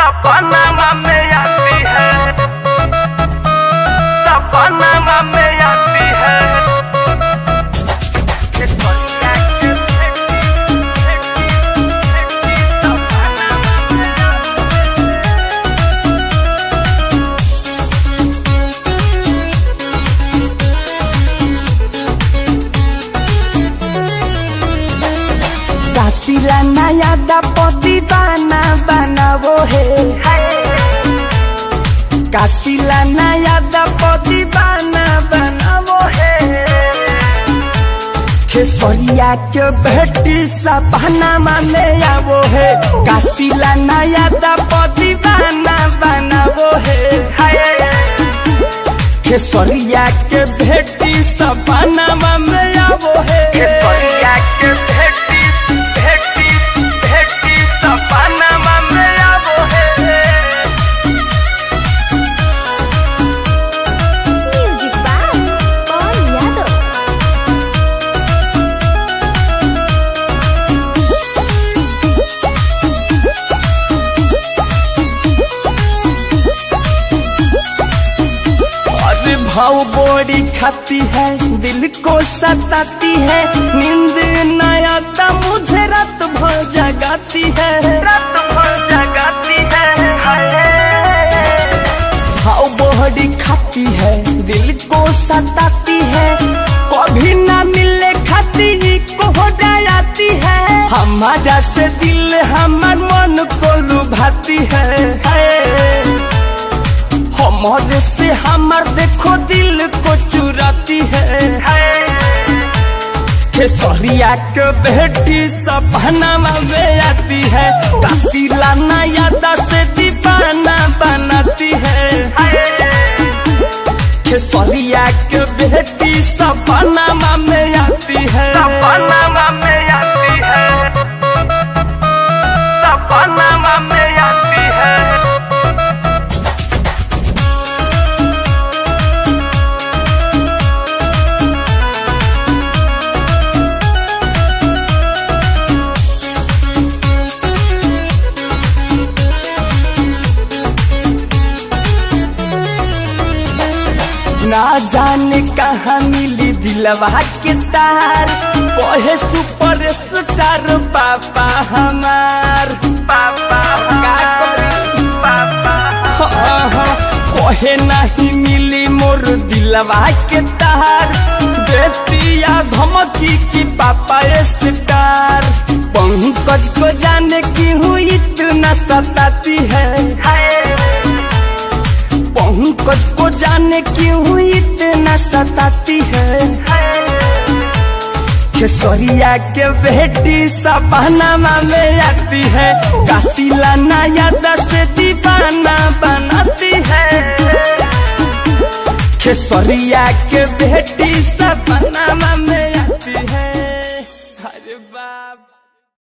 सपना में आती है, सपना में आती है। कातिला नया दपति बना बनावो है, कातिला नया दपति बना बनावो है। खेसरिया के बेटी सपना में आवो है, कातिला नया दपति बना बनावो है। खेसरिया के बेटी सपना में आवो है, खेसरिया के बेटी सपना में आवो है। म्यूजिक बाय पवन यादव। अरे भाव बोरी खाती है, दिल को सताती है, नींद न आता मुझे रात भर जगाती है, रात भर जगाती है। भाव बोरी खाती है, दिल को सताती है, कभी ना मिले खाती को हो जाती है। हमारा से दिल हमार मन को लुभाती है, हमारे से हमार देखो दिल को चुराती है। खेसरिया के बेटी सपना में आती है, कातिला नया से दीवाना बनाती है। खेसरिया के बेटी सपना में आती है, सपना में आती है, सपना में आती है। ना जाने कहाँ मिली दिलवा के तार, कहे सुपर स्टार पापा हमार। पापा पापा कहे नहीं मिली मोर दिलवा के तार, देतिया धमकी की पापा स्टार। पंकज को जाने क्यों इतना सताती है, पंकज को जाने क्यों इतना सताती है। खेसरिया के बेटी सपना में आती है, कातिला नया से दीवाना बनाती है। खेसरिया के बेटी सपना में